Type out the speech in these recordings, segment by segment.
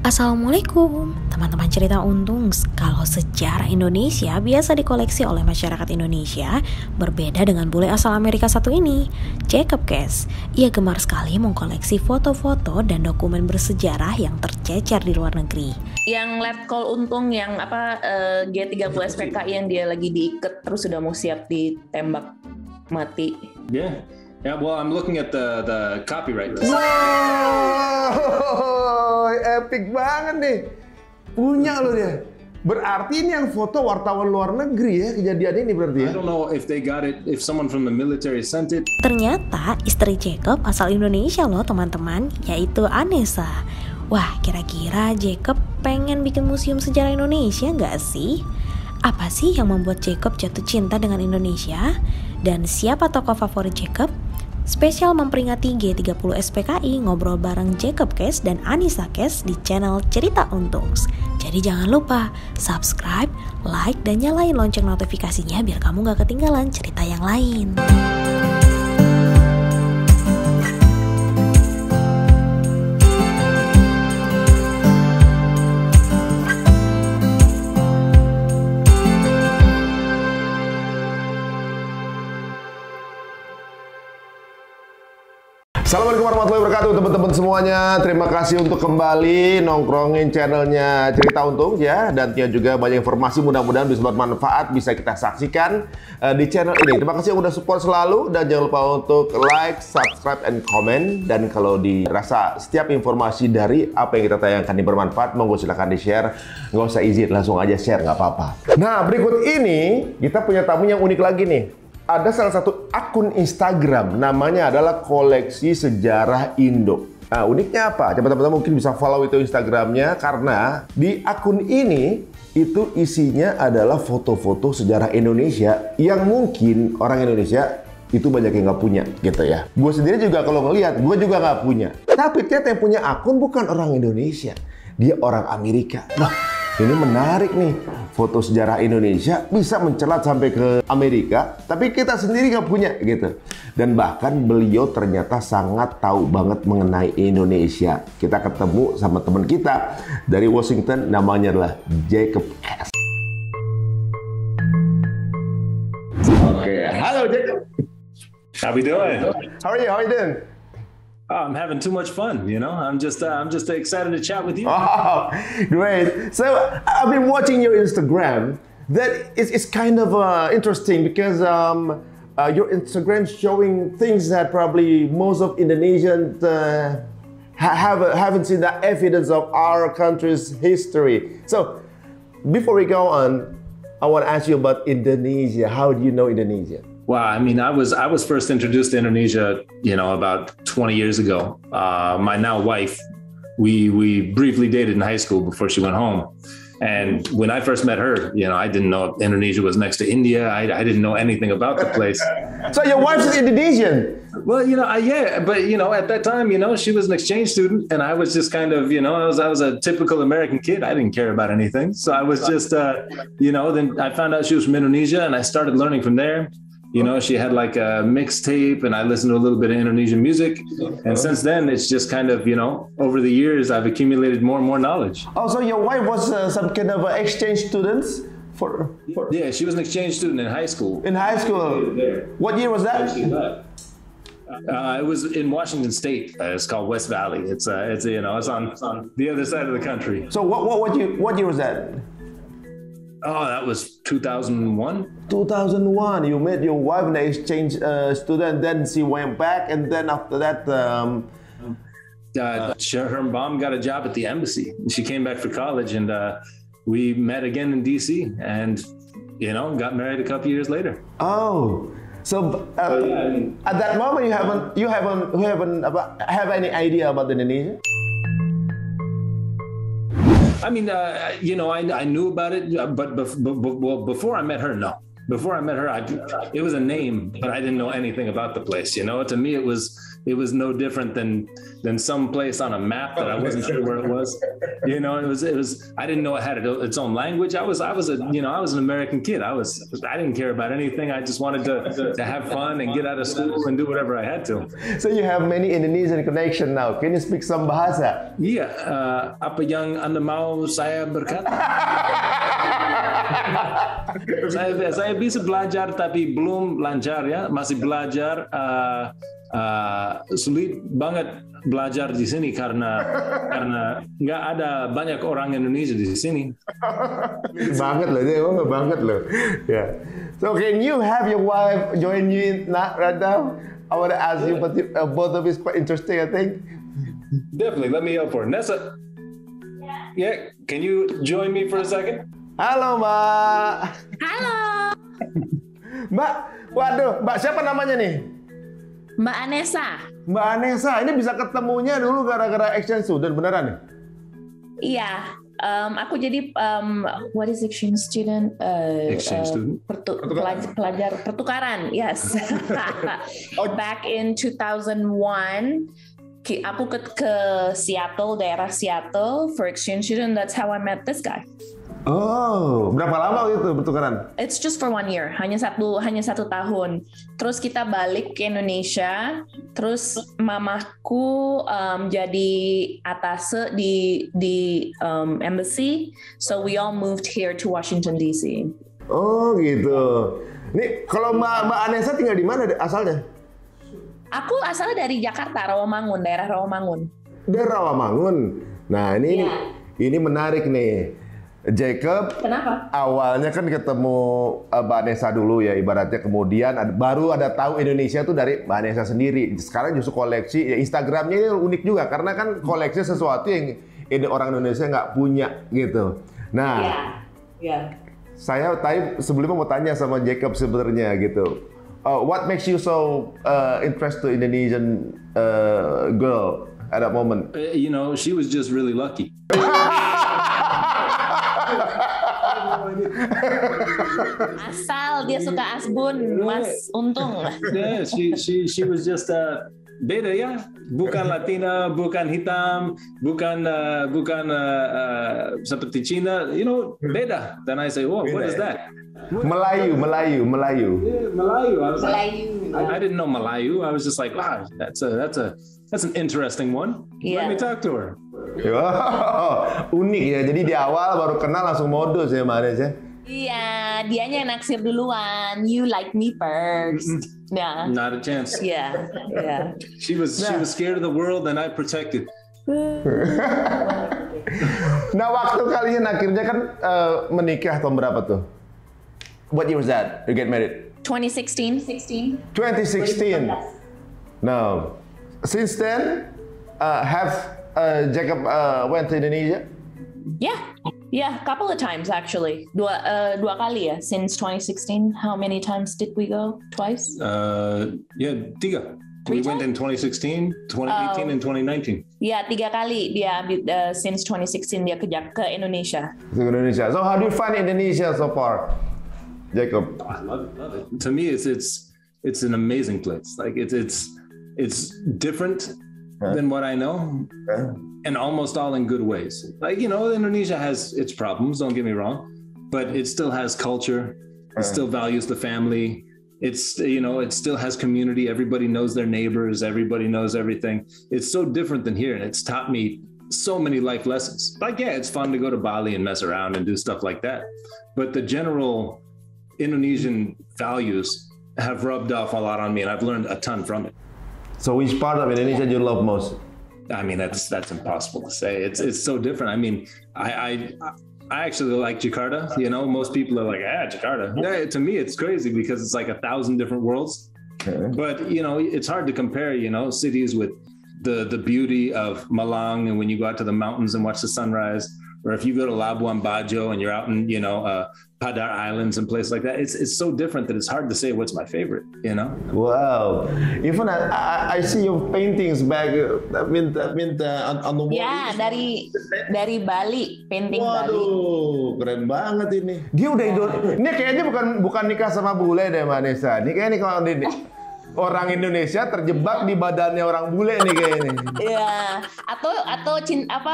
Assalamualaikum, teman-teman cerita untung. Kalau sejarah Indonesia biasa dikoleksi oleh masyarakat Indonesia, berbeda dengan bule asal Amerika satu ini, Jacob Kess. Ia gemar sekali mengkoleksi foto-foto dan dokumen bersejarah yang tercecer di luar negeri. Yang letkol untung yang G30 SPKI yang dia lagi diikat terus sudah mau siap ditembak mati. Yeah, well, I'm looking at the copyright list. Wow, epic banget nih. Punya lo dia. Berarti ini yang foto wartawan luar negeri ya, kejadian ini berarti ya? I don't know if they got it, if someone from the military sent it. Ternyata istri Jacob asal Indonesia loh teman-teman, yaitu Anessa. Wah, kira-kira Jacob pengen bikin museum sejarah Indonesia nggak sih? Apa sih yang membuat Jacob jatuh cinta dengan Indonesia? Dan siapa tokoh favorit Jacob? Spesial memperingati G30 SPKI, ngobrol bareng Jacob Kess dan Anissa Kess di channel Cerita Untungs. Jadi jangan lupa subscribe, like, dan nyalain lonceng notifikasinya biar kamu gak ketinggalan cerita yang lain. Assalamualaikum warahmatullahi wabarakatuh teman-teman semuanya. Terima kasih untuk kembali nongkrongin channelnya Cerita Untung ya. Dan juga banyak informasi mudah-mudahan bisa bermanfaat, bisa kita saksikan di channel ini. Terima kasih yang udah support selalu. Dan jangan lupa untuk like, subscribe, and comment. Dan kalau dirasa setiap informasi dari apa yang kita tayangkan ini bermanfaat, monggo silahkan di-share. Nggak usah izin, langsung aja share, nggak apa-apa. Nah, berikut ini kita punya tamu yang unik lagi nih. Ada salah satu akun Instagram, namanya adalah Koleksi Sejarah Indo. Nah, uniknya apa? Teman-teman mungkin bisa follow itu Instagramnya, karena di akun ini itu isinya adalah foto-foto sejarah Indonesia yang mungkin orang Indonesia itu banyak yang nggak punya gitu ya. Gue sendiri juga kalau ngelihat, gue juga nggak punya. Tapi ternyata yang punya akun bukan orang Indonesia, dia orang Amerika. Nah, ini menarik nih, foto sejarah Indonesia bisa mencelat sampai ke Amerika, tapi kita sendiri nggak punya gitu. Dan bahkan beliau ternyata sangat tahu banget mengenai Indonesia. Kita ketemu sama teman kita dari Washington, namanya adalah Jacob Kess. Oke, halo Jacob. How we doing? How are you? How are you doing? Oh, I'm having too much fun, you know. I'm just excited to chat with you. Oh, great. So I've been watching your Instagram. That is kind of interesting because your Instagram showing things that probably most of Indonesians haven't seen the evidence of our country's history. So before we go on, I want to ask you about Indonesia. How do you know Indonesia? Wow, I mean, I was first introduced to Indonesia, you know, about 20 years ago. My now wife, we briefly dated in high school before she went home. And when I first met her, you know, I didn't know Indonesia was next to India. I didn't know anything about the place. So your wife's Indonesian? Well, you know, yeah, but you know, at that time, you know, she was an exchange student, and I was just kind of, you know, I was a typical American kid. I didn't care about anything, so I was just, you know. Then I found out she was from Indonesia, and I started learning from there. You know, she had like a mixtape, and I listened to a little bit of Indonesian music. And since then, it's just kind of, you know, over the years, I've accumulated more and more knowledge. Oh, so your wife was some kind of exchange students? Yeah, she was an exchange student in high school. In high school? What year was that? It was in Washington State. It's called West Valley. It's you know, it's on the other side of the country. So what year was that? Oh, that was 2001. 2001. You met your wife an exchange student, then she went back, and then after that, her mom got a job at the embassy. She came back for college, and we met again in DC, and you know, got married a couple years later. Oh, so yeah, I mean, at that moment, you haven't have any idea about Indonesia? I mean, you know, I knew about it, but before I met her, no. Before I met her, it was a name, but I didn't know anything about the place. You know, to me, it was it was no different than some place on a map that I wasn't sure where it was. You know, it was. I didn't know it had its own language. I was an American kid. I didn't care about anything. I just wanted to have fun and get out of school and do whatever I had to. So you have many Indonesian connection now. Can you speak some bahasa? Iya, apa yang Anda mau saya berkata? saya bisa belajar tapi belum lancar ya, masih belajar. Sulit banget belajar di sini karena nggak ada banyak orang Indonesia di sini. Banget loh, dia emang banget loh. Yeah. So can you have your wife join you right now? I want to ask you, but both of you is quite interesting, I think. Definitely, let me up for it. Nessa, yeah, can you join me for a second? Halo Mbak. Halo. Mbak, waduh, Mbak siapa namanya nih? Mbak Anessa. Mbak Anessa, ini bisa ketemunya dulu gara-gara exchange student, beneran nih? Iya, aku jadi what is exchange student? Exchange student. Pelajar pertukaran, yes. Back in 2001, aku ke Seattle, daerah Seattle for exchange student. That's how I met this guy. Oh, berapa lama itu pertukaran? It's just for 1 year, hanya satu tahun. Terus kita balik ke Indonesia. Terus mamaku jadi atase di embassy, so we all moved here to Washington DC. Oh gitu. Nih kalau Mbak Anessa tinggal di mana asalnya? Aku asalnya dari Jakarta, Rawamangun, daerah Rawamangun. Daerah Rawamangun. Nah ini menarik nih. Jacob, kenapa? Awalnya kan ketemu Mbak Anessa dulu ya, ibaratnya kemudian baru ada tahu Indonesia tuh dari Mbak Anessa sendiri. Sekarang justru koleksi, ya Instagramnya ini unik juga karena kan koleksi sesuatu yang ini orang Indonesia nggak punya gitu. Nah, saya tadi sebelumnya mau tanya sama Jacob sebenarnya gitu. What makes you so interested to Indonesian girl at that moment? You know, she was just really lucky. Asal dia suka asbun, Mas Untung. Yeah, she was just beda ya, bukan Latina, bukan hitam, bukan seperti Cina, you know, beda. Then I say, what is that? Melayu. Yeah, Melayu. Melayu. I didn't know Melayu. I was just like, wow, that's an interesting one. Yeah. Let me talk to her. Wow, unik ya. Jadi di awal baru kenal langsung modus ya Mbak Anessa. Iya, dianya yang naksir duluan. You like me first. Yeah. Not a chance. Yeah. She was scared of the world and I protected. Nah waktu kalian akhirnya kan menikah tahun berapa tuh? What year was that? You get married? 2016. 2016. Now, since then, have Jacob went to Indonesia? Yeah, couple of times actually. Dua kali ya since 2016. How many times did we go? Twice? Tiga. Three We went in 2016, 2018, and 2019. Ya, 3 kali dia since 2016 dia ke Indonesia. To Indonesia. So how do you find Indonesia so far, Jacob? I love it. To me, it's an amazing place. Like it's different than what I know, and almost all in good ways. Like, you know, Indonesia has its problems. Don't get me wrong, but it still has culture. It still values the family. It's, you know, it still has community. Everybody knows their neighbors. Everybody knows everything. It's so different than here, and it's taught me so many life lessons. Like, yeah, it's fun to go to Bali and mess around and do stuff like that, but the general Indonesian values have rubbed off a lot on me, and I've learned a ton from it. So which part of Indonesia do you love most? I mean, that's impossible to say. It's so different. I mean, I actually like Jakarta. You know, most people are like, Jakarta. Yeah, to me, it's crazy because it's like 1,000 different worlds. Okay. But, you know, it's hard to compare, you know, cities with the beauty of Malang, and when you go out to the mountains and watch the sunrise, or if you go to Labuan Bajo and you're out in, you know, Padar Islands and places like that, it's so different that it's hard to say what's my favorite, you know? Wow. Even I see your paintings back on the wall. Ya, dari Bali, painting Bali. Waduh, keren banget ini. Dia udah ini kayaknya bukan nikah sama bule deh Mbak Anessa. Ini kayaknya kalau ini. orang Indonesia terjebak di badannya orang bule nih kayaknya. Iya, atau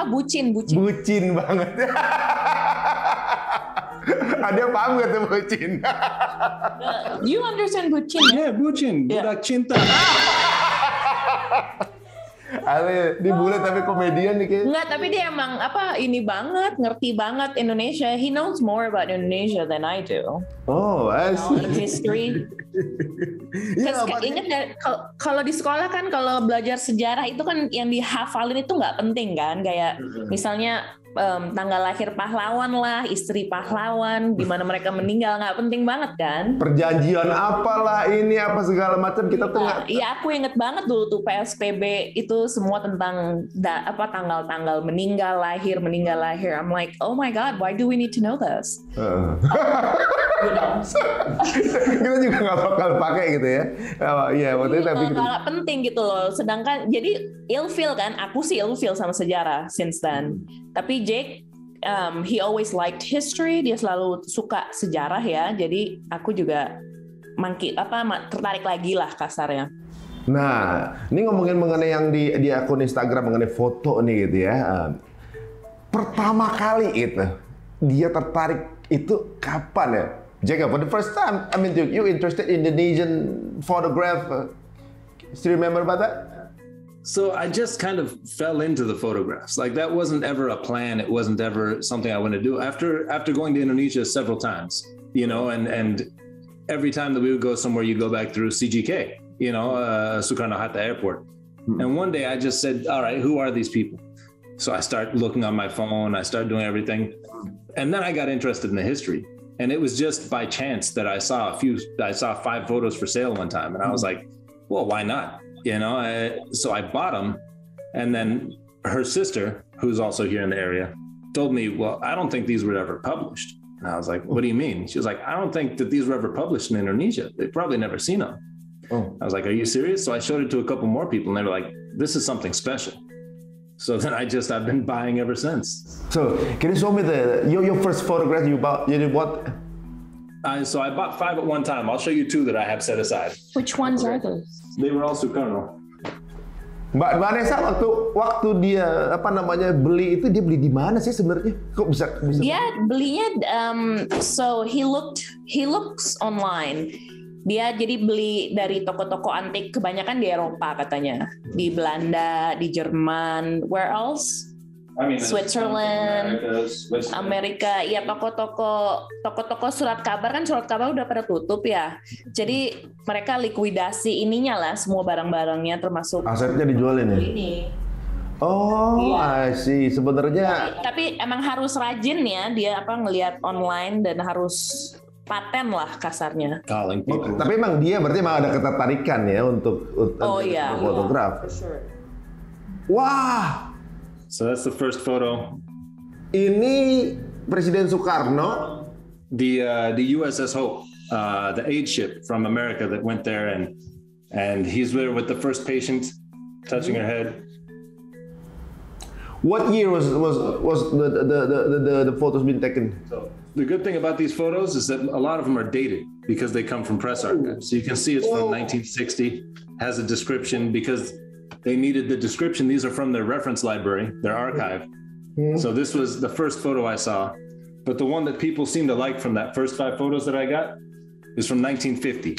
bucin. Bucin banget. Ada paham gak tuh bucin? You understand bucin? Yeah, bucin, budak cinta. Ale, di bule tapi komedian nih kayaknya. Enggak, tapi dia emang ngerti banget Indonesia. He knows more about Indonesia than I do. Oh, I see. History. Iya, Ingat kalau di sekolah kan kalau belajar sejarah itu kan yang dihafalin itu nggak penting kan, kayak misalnya tanggal lahir pahlawan lah, istri pahlawan, di mana mereka meninggal, nggak penting banget kan. Perjanjian apalah ini apa segala macam kita tuh nggak. Iya, aku inget banget dulu tuh PSPB itu semua tentang tanggal-tanggal meninggal lahir. I'm like, oh my god, why do we need to know this? Kita juga nggak bakal pakai gitu ya. Iya, waktu itu tapi nggak penting gitu loh. Sedangkan jadi ilfeel kan, aku sih ilfeel sama sejarah since then. Tapi Jake, he always liked history. Dia selalu suka sejarah ya. Jadi aku juga tertarik lagi lah kasarnya. Nah, ini ngomongin mengenai yang di akun Instagram mengenai foto nih gitu ya. Pertama kali itu dia tertarik itu kapan ya? Jacob, for the first time, I mean, you interested in Indonesian photograph? Do you remember about that? So I just kind of fell into the photographs. Like that wasn't ever a plan. It wasn't ever something I wanted to do. After going to Indonesia several times, you know, and every time that we would go somewhere, you go back through CGK, you know, Soekarno-Hatta Airport. And one day I just said, all right, who are these people? So I start looking on my phone. I start doing everything, and then I got interested in the history. And it was just by chance that I saw 5 photos for sale one time, and I was like, well, why not? You know, so I bought them, and then her sister, who's also here in the area, told me, well, I don't think these were ever published. And I was like, what do you mean? She was like, I don't think that these were ever published in Indonesia. They've probably never seen them. I was like, are you serious? So I showed it to a couple more people, and they were like, this is something special. So then I've been buying ever since. So can you show me your first photograph you bought? You did what? So I bought 5 at one time. I'll show you 2 that I have set aside. Which ones are those? They were all Soekarno. Mbak Vanessa waktu dia beli itu dia beli di mana sih sebenarnya? Kok bisa? Dia belinya so he looks online. Dia jadi beli dari toko-toko antik, kebanyakan di Eropa katanya, di Belanda, di Jerman, where else? Switzerland, Amerika, ya toko-toko surat kabar udah pada tutup ya. Jadi mereka likuidasi ininya lah, semua barang-barangnya termasuk asetnya dijualin ya. Ini. Oh, iya. I see. Sebenarnya. Tapi emang harus rajin ya, dia ngelihat online dan harus paten lah kasarnya. Tapi emang dia berarti emang ada ketertarikan ya untuk fotograf. For sure. Wah. So that's the first photo. Ini Presiden Soekarno. The USS Hope, the aid ship from America that went there, and he's there with the first patient, touching her head. What year was the photos being taken? So the good thing about these photos is that a lot of them are dated because they come from press archives. So you can see it's from 1960, has a description because they needed the description. These are from their reference library, their archive. So this was the first photo I saw. But the one that people seem to like from that first 5 photos that I got is from 1950.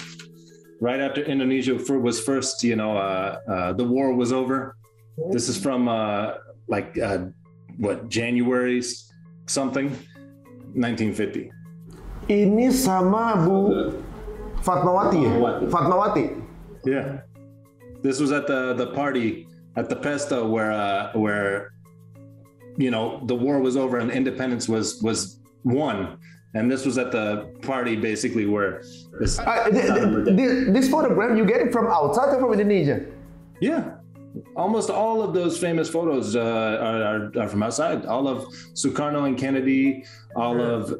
Right after Indonesia was first, the war was over. This is from January something, 1950. Ini sama Bu Fatmawati ya? Fatmawati. Yeah. This was at the party at the Pesto where the war was over and independence was won. And this was at the party basically where this photograph, you get it from outside or from Indonesia? Yeah. Almost all of those famous photos are from outside. All of Sukarno and Kennedy, all of,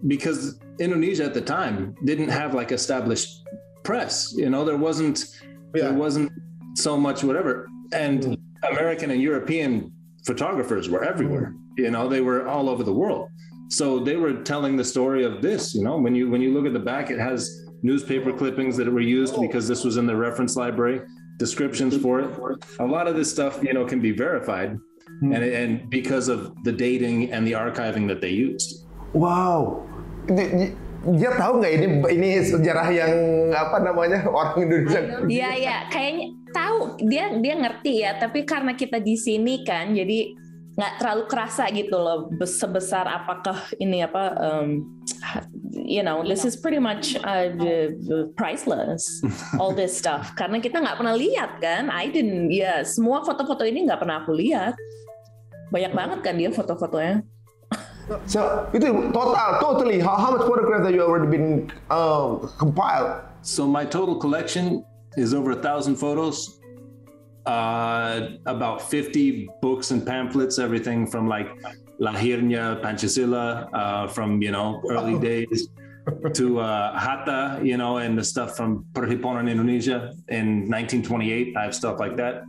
because Indonesia at the time didn't have like established press. There wasn't so much whatever. And American and European photographers were everywhere. They were all over the world. So they were telling the story of this. When you look at the back, it has newspaper clippings that were used because this was in the reference library, descriptions for it. A lot of this stuff, can be verified, and because of the dating and the archiving that they used. Wow. Dia tahu nggak ini sejarah yang orang Indonesia? Iya, kayaknya tahu. Dia ngerti ya, tapi karena kita di sini kan, jadi nggak terlalu kerasa gitu loh sebesar apakah ini this is pretty much priceless, all this stuff, karena kita nggak pernah lihat kan. Semua foto-foto ini nggak pernah aku lihat. Banyak banget kan dia foto-fotonya. So itu totally how much photograph that you already been compiled? So my total collection is over 1,000 photos, about 50 books and pamphlets, everything from like Lahirnya Pancasila, from early days to Hatta, and the stuff from Perhimpunan Indonesia in 1928. I have stuff like that,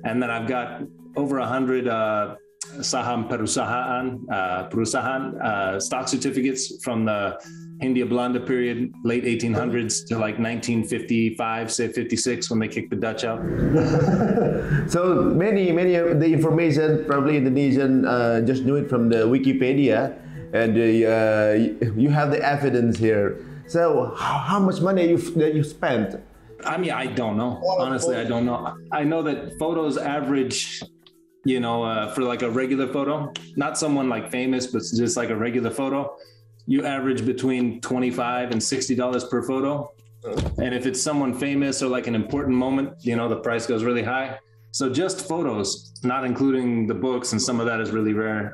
and then I've got over 100 saham perusahaan, stock certificates from the Hindia Belanda period, late 1800s to like 1955, say 56 when they kicked the Dutch out. So many of the information probably Indonesian just knew it from the Wikipedia, and you have the evidence here. So how much money that you spent? I mean, I don't know. Honestly, I don't know. I know that photos average, for like a regular photo, not someone like famous, but just like a regular photo, you average between $25 and $60 per photo. And if it's someone famous or like an important moment, the price goes really high. So just photos, not including the books, and some of that is really rare,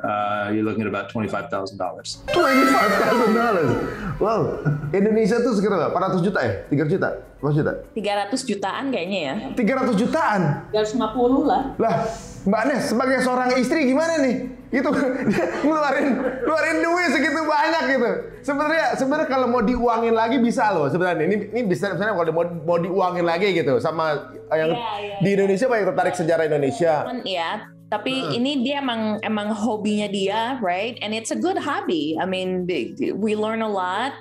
you're looking at about $25,000. $25,000? Wow, Indonesia tuh sekarang 400 juta ya? 300 juta? 400 juta? 300 jutaan kayaknya ya. 300 jutaan? 350 lah. Lah, Mbak Nes sebagai seorang istri gimana nih? Itu ngeluarin duit segitu banyak gitu. Sebenarnya kalau mau diuangin lagi bisa loh sebenarnya. Ini bisa sebenarnya kalau mau diuangin lagi gitu sama yang di Indonesia banyak tertarik sejarah Indonesia. Ya, tapi ini dia emang hobinya dia, right? And it's a good hobby. I mean, we learn a lot.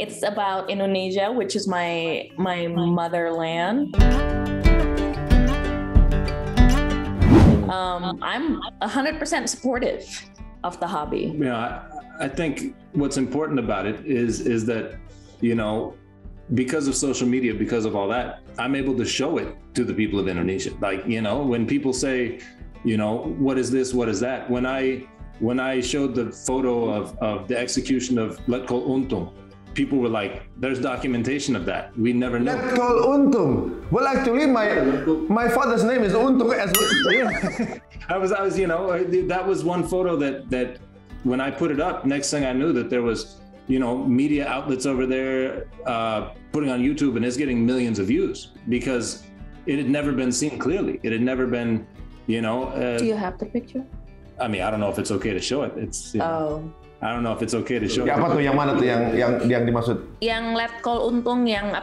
It's about Indonesia, which is my motherland. I'm 100% supportive of the hobby. Yeah, I think what's important about it is that, because of social media, because of all that, I'm able to show it to the people of Indonesia. Like, when people say, what is this, what is that? When I showed the photo of the execution of Letkol Untung, people were like, there's documentation of that. We never know. Letkol Untung. Well, actually, my father's name is Untung as well. Yeah. I was, that was one photo that when I put it up, next thing I knew that there was, media outlets over there putting on YouTube, and it's getting millions of views because it had never been seen clearly. It had never been, Do you have the picture? I mean, I don't know if it's okay to show it. It's, I don't know if it's okay to show. Apa tuh yang mana tuh yang dimaksud? Yang Letkol Untung yang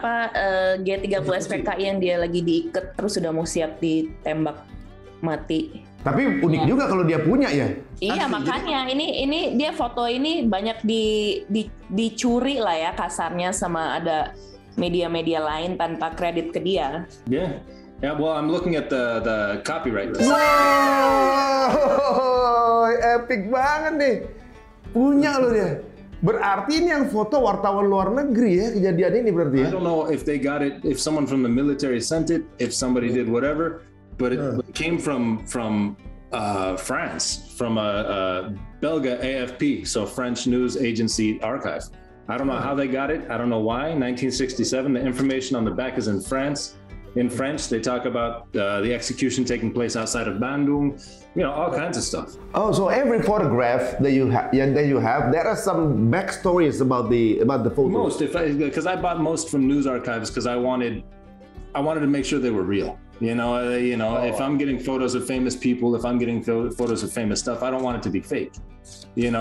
G30 SPKI yang dia lagi diikat terus sudah mau siap ditembak mati. Tapi unik juga kalau dia punya ya. Iya, makanya ini dia foto ini banyak dicuri lah ya kasarnya sama ada media-media lain tanpa kredit ke dia. Yeah. Yeah, well, I'm looking at the copyright list. Wow, epic banget nih. Punya loh dia. Berarti ini yang foto wartawan luar negeri ya kejadian ini berarti ya? I don't know if they got it, if someone from the military sent it, if somebody did whatever, but it came from France, from a Belga AFP, so French news agency archive. I don't know how they got it. I don't know why. 1967, the information on the back is in France. In French, they talk about the execution taking place outside of Bandung, all kinds of stuff. Oh, so every photograph that you have, there are some backstories about the photos. Most, because I bought most from news archives because I wanted to make sure they were real. If I'm getting photos of famous people, if I'm getting photos of famous stuff, I don't want it to be fake.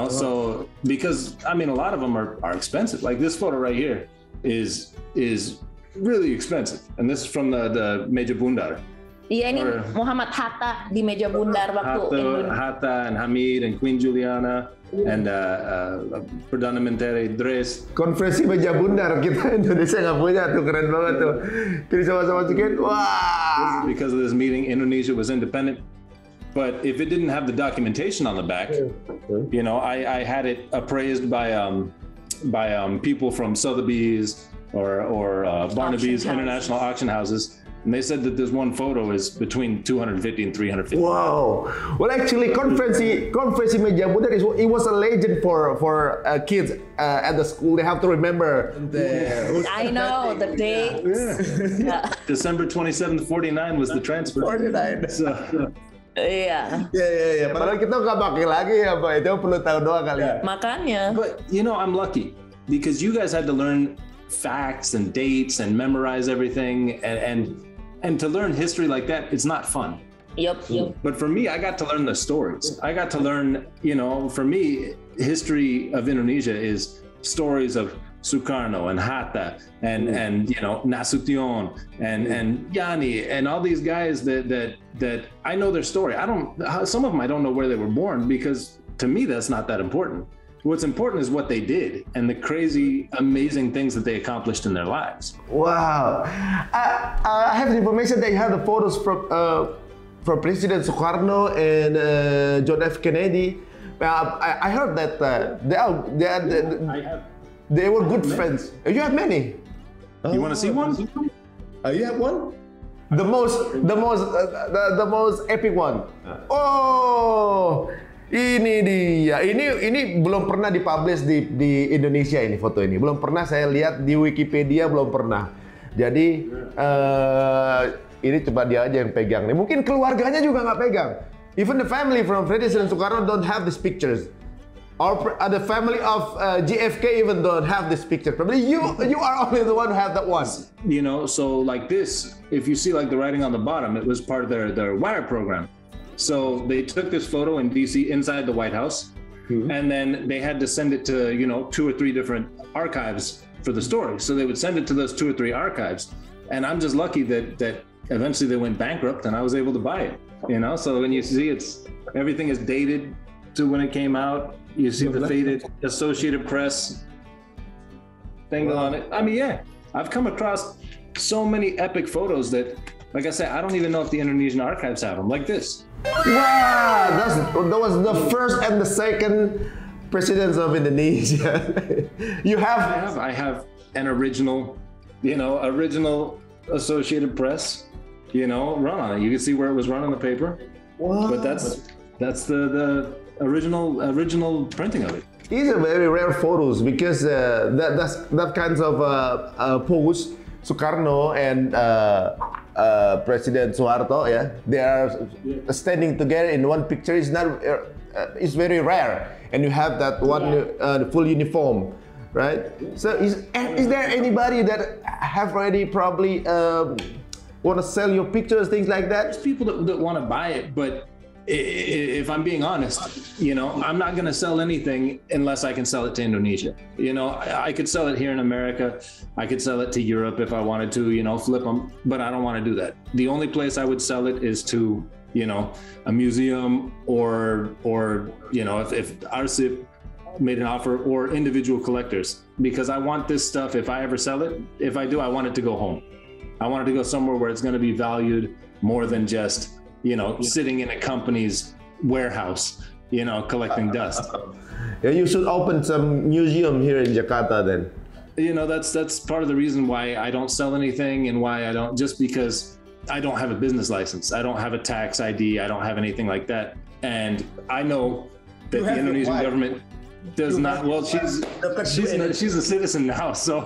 So because a lot of them are expensive. Like this photo right here is really expensive, and this is from the Major Bundar. Iya, ini Or- Muhammad Hatta di meja bundar waktu Indonesia. Hatta and Hamid and Queen Juliana and Perdana Menteri Dres. Konferensi meja bundar kita Indonesia nggak punya tuh, keren banget tuh. Jadi sama-sama masukin, wah. Because of this meeting, Indonesia was independent. But if it didn't have the documentation on the back, you know, I had it appraised by people from Sotheby's or Barnaby's Auction house. International Auction Houses. And they said that this one photo is between 250 and 350. Wow. Well, actually, konferensi meja bundar it was a legend for kids at the school. They have to remember I know the dates. Yeah. December 27th, 49 was the transfer. 49. So, Iya. Ya. Padahal kita nggak pakai lagi ya, Pak. Itu perlu tahu doang kali ya. Makanya. but you know, I'm lucky because you guys had to learn facts and dates and memorize everything, and to learn history like that, it's not fun. Yup. But for me, I got to learn the stories. I got to learn, you know, for me, history of Indonesia is stories of Sukarno and Hatta and you know, Nasution and Yani and all these guys that I know their story. Some of them I don't know where they were born, because to me that's not that important. What's important is what they did and the crazy, amazing things that they accomplished in their lives. Wow. I have the information that you have the photos from President Sukarno and John F. Kennedy. I heard that they were good friends. You have many. You want to see one? You have one? The most epic one. Oh, ini dia. Ini belum pernah dipublish di Indonesia, ini foto ini. Belum pernah saya lihat di Wikipedia, belum pernah. Jadi ini coba dia aja yang pegang nih. Mungkin keluarganya juga nggak pegang. Even the family from President Sukarno don't have these pictures. Or the family of JFK even don't have this picture. Probably you are only the one who have that one. You know, so like this, if you see like the writing on the bottom, it was part of their wire program. So they took this photo in DC inside the White House, and then they had to send it to, you know, 2 or 3 different archives for the story. So they would send it to those 2 or 3 archives. And I'm just lucky that eventually they went bankrupt and I was able to buy it, you know? So when you see everything is dated to when it came out. You see the faded Associated Press thing on it. I mean, yeah, I've come across so many epic photos that, like I said, I don't even know if the Indonesian archives have them, like this. Wow, that was the first and the second presidents of Indonesia. I have an original, you know, Associated Press, you know, run on it. You can see where it was run on the paper. Wow. But that's the original printing of it. These are very rare photos because that kinds of pose, Sukarno and President Suharto, yeah, they are standing together in one picture. It's it's very rare, and you have that one full uniform, right? So is there anybody that have already probably want to sell your pictures, things like that? There's people that want to buy it, but if I'm being honest, you know, I'm not going to sell anything unless I can sell it to Indonesia. You know, I could sell it here in America. I could sell it to Europe if I wanted to, you know, flip them, but I don't want to do that. The only place I would sell it is to, you know, a museum or you know, if Arsip made an offer, or individual collectors, because I want this stuff, if I ever sell it, if I do, I want it to go home. I want it to go somewhere where it's going to be valued more than just, you know, sitting in a company's warehouse, you know, collecting dust. Yeah, you should open some museum here in Jakarta then. You know, that's part of the reason why I don't sell anything, and why I don't, just because I don't have a business license. I don't have a tax ID. I don't have anything like that. And I know that the Indonesian government does not. Well, she's a citizen now, so.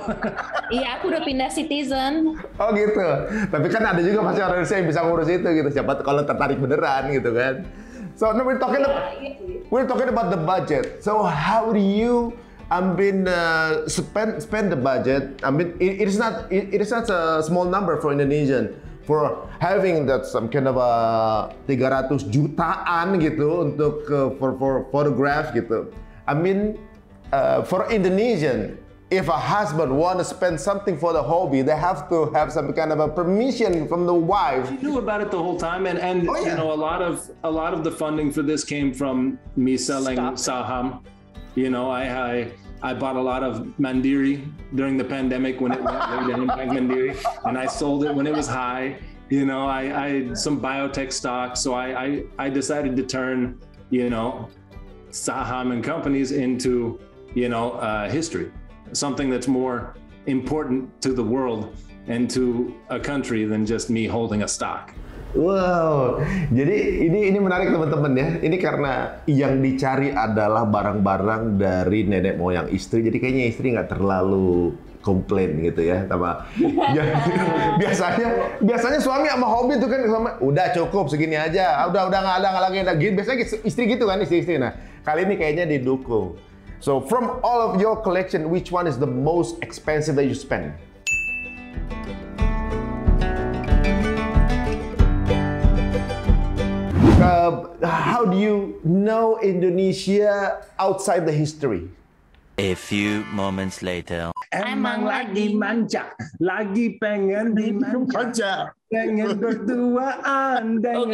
Iya, aku udah pindah citizen. Oh gitu. Tapi kan ada juga pasti orang Indonesia yang bisa ngurus itu gitu. Siapa kalau tertarik beneran gitu kan. So now we're talking about the budget. So how do you spend the budget? I mean, it is not a small number for Indonesian for having that some kind of 300 jutaan gitu untuk for photograph gitu. I mean, for Indonesian, if a husband want to spend something for the hobby, they have to have some kind of a permission from the wife. She knew about it the whole time, and you know, a lot of the funding for this came from me selling Saham. You know, I bought a lot of Mandiri during the pandemic when it went down, like Mandiri, and I sold it when it was high. You know, I some biotech stocks, so I decided to turn, you know, Saham and companies into, you know, history. Something that's more important to the world and to a country than just me holding a stock. Wow, jadi ini menarik teman-teman ya. Ini karena yang dicari adalah barang-barang dari nenek moyang istri. Jadi kayaknya istri nggak terlalu komplain gitu ya sama. biasanya suami sama hobi tuh kan sama, udah cukup segini aja, udah nggak ada lagi. Biasanya istri gitu kan, istri. Nah kali ini kayaknya didukung. So from all of your collection, which one is the most expensive that you spend? How do you know Indonesia outside the history? A few moments later. Emang lagi manja, lagi pengen dimanja, pengen berduaan dan